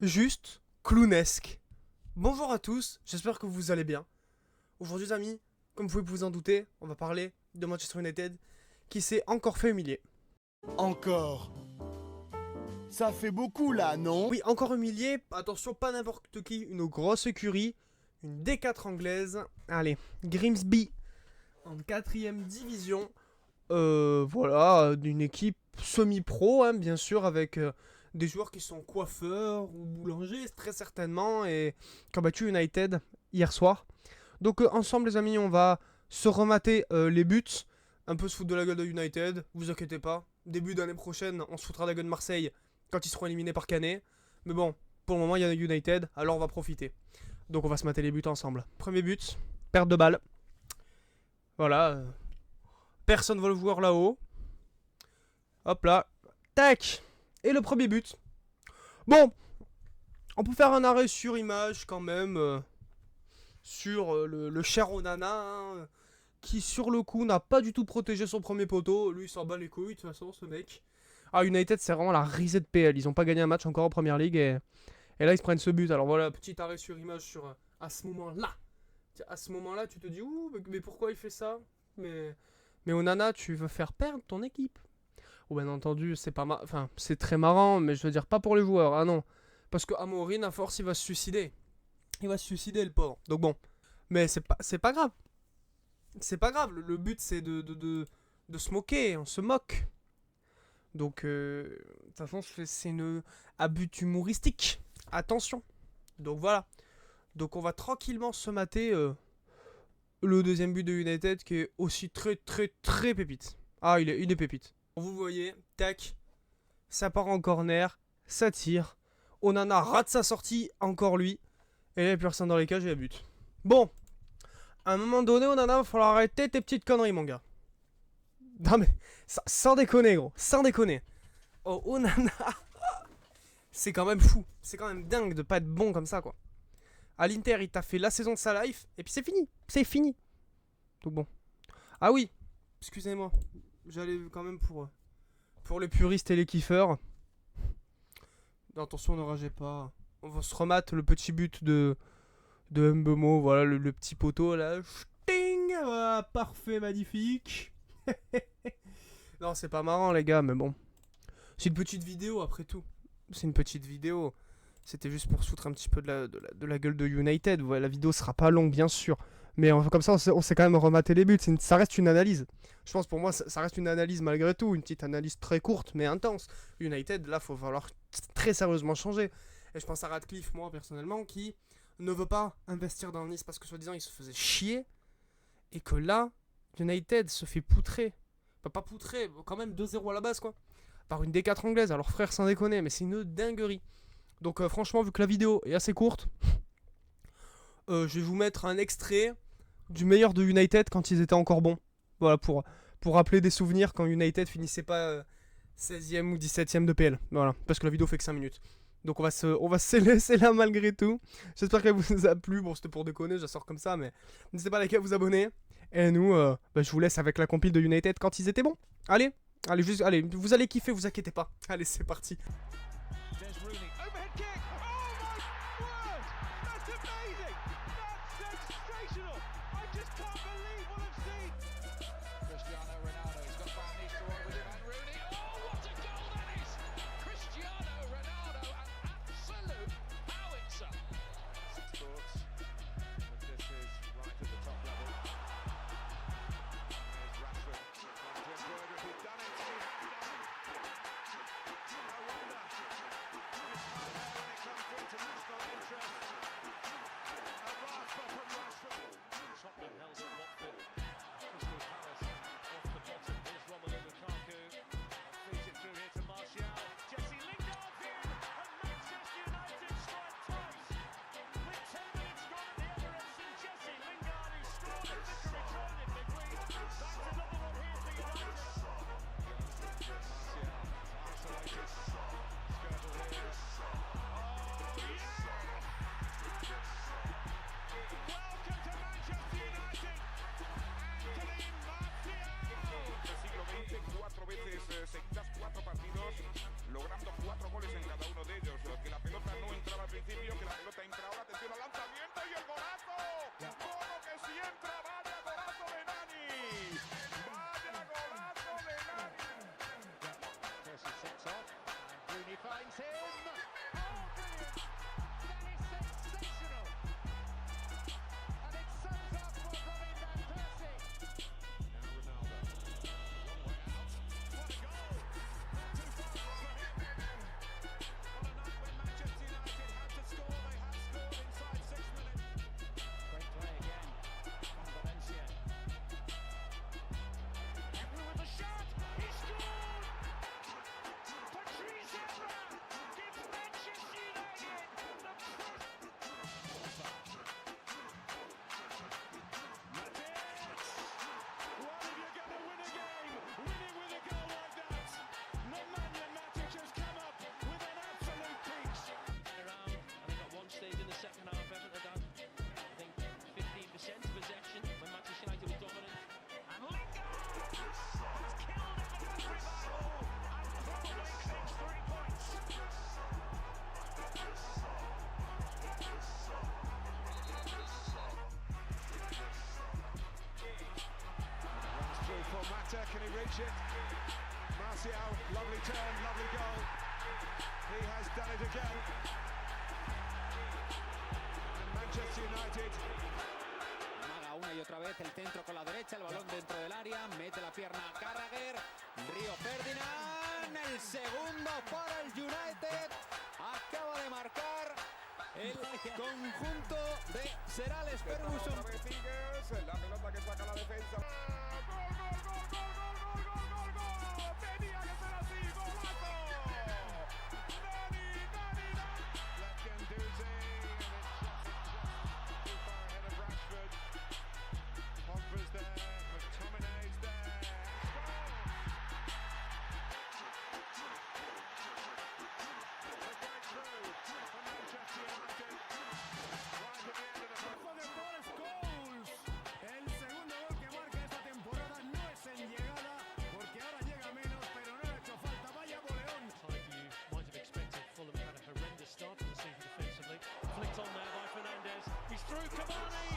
juste clownesque. Bonjour à tous, j'espère que vous allez bien. Aujourd'hui les amis, comme vous pouvez vous en douter, on va parler de Manchester United qui s'est encore fait humilier. Encore. Ça fait beaucoup là, non? Oui, encore humilié, attention, pas n'importe qui, une grosse écurie, une D4 anglaise. Allez, Grimsby en 4ème division. Voilà, d'une équipe semi-pro, hein, bien sûr, avec des joueurs qui sont coiffeurs ou boulangers, très certainement, et qui ont battu United hier soir. Donc, ensemble, les amis, on va se remater les buts, un peu se foutre de la gueule de United, vous inquiétez pas. Début d'année prochaine, on se foutra de la gueule de Marseille quand ils seront éliminés par Canet. Mais bon, pour le moment, il y a United, alors on va profiter. Donc, on va se mater les buts ensemble. Premier but, perte de balle. Voilà. Personne ne va le voir là-haut. Hop là. Tac. Et le premier but. Bon. On peut faire un arrêt sur image quand même. Sur le cher Onana. Hein, qui sur le coup n'a pas du tout protégé son premier poteau. Lui il s'en bat les couilles de toute façon ce mec. Ah United c'est vraiment la risée de PL. Ils ont pas gagné un match encore en première ligue. Et là ils se prennent ce but. Alors voilà, petit arrêt sur image sur à ce moment-là. À ce moment-là tu te dis ouh mais pourquoi il fait ça mais Onana, tu veux faire perdre ton équipe. Ou bien entendu, c'est pas enfin, c'est très marrant, mais je veux dire pas pour les joueurs. Ah non, parce que Amorim à force il va se suicider. Il va se suicider le pauvre. Donc bon, mais c'est pas grave. C'est pas grave. Le but c'est de se moquer. On se moque. Donc de toute façon c'est une à but humoristique. Attention. Donc voilà. Donc on va tranquillement se mater le deuxième but de United qui est aussi très très très pépite. Ah il est pépite. Vous voyez, tac, ça part en corner, ça tire. Onana rate sa sortie, encore lui. Et là, il n'y a plus personne dans les cages et il y a but. Bon, à un moment donné, Onana, va falloir arrêter tes petites conneries, mon gars. Non mais, sans déconner, gros, sans déconner. Oh, Onana, c'est quand même fou. C'est quand même dingue de pas être bon comme ça, quoi. À l'Inter, il t'a fait la saison de sa life, et puis c'est fini. C'est fini. Donc bon. Ah oui, excusez-moi. J'allais quand même pour les puristes et les kiffeurs. Attention, ne ragez pas. On va se remettre le petit but de Mbemo. Voilà, le petit poteau là. Sting, voilà, parfait, magnifique. Non, c'est pas marrant, les gars, mais bon. C'est une petite vidéo après tout. C'est une petite vidéo. C'était juste pour se foutre un petit peu de la gueule de United. Ouais, la vidéo sera pas longue, bien sûr. Mais comme ça, on sait quand même remater les buts. Ça reste une analyse. Je pense pour moi, ça reste une analyse malgré tout. Une petite analyse très courte, mais intense. United, là, faut falloir très sérieusement changer. Et je pense à Radcliffe, moi, personnellement, qui ne veut pas investir dans Nice parce que, soi-disant, il se faisait chier. Et que là, United se fait poutrer. Enfin, pas poutrer, quand même 2-0 à la base, quoi. Par une D4 anglaise. Alors, frère, sans déconner, mais c'est une dinguerie. Donc, franchement, vu que la vidéo est assez courte, je vais vous mettre un extrait du meilleur de United quand ils étaient encore bons. Voilà, pour rappeler des souvenirs quand United finissait pas 16ème ou 17ème de PL. Voilà, parce que la vidéo fait que 5 minutes. Donc on va se laisser là malgré tout. J'espère qu'elle vous a plu. Bon, c'était pour déconner, je la sors comme ça, mais n'hésitez pas à liker, à vous abonner. Et nous, je vous laisse avec la compile de United quand ils étaient bons. Allez, allez, vous allez kiffer, vous inquiétez pas. Allez, c'est parti. There's Rooney. Overhead kick. Oh my word! That's amazing! That's sensational! I just can't believe what I've seen! Cristiano Ronaldo, he's got Van Nistelrooy with him and Rooney. Oh, what a goal that is! Cristiano Ronaldo, an absolute howitzer. Thoughts, but this is right at the top level. There's Rashford. Van den Berg, if he'd done it, no wonder. can he reach it? Martial, lovely turn, lovely goal. He has done it again. And Manchester United. Amaga una y otra vez el centro con la derecha, el balón dentro del área, mete la pierna a Carragher, Río Ferdinand, el segundo para el United, acaba de marcar el conjunto de Sir Alex Ferguson. La pelota que saca la defensa. Tenía que ser así, golazo. Guendouzi, and it's too far ahead of Rashford. Pogba's there, McTominay's there. The breakthrough for Manchester United. Right at the end of the El segundo gol que marca esta temporada no es en llegada, porque ahora llega menos, pero no le ha hecho falta. Vaya boleón. You might have expected Fulham had a horrendous start to the season defensively. Flicked on there by Fernandes. He's through. Cavani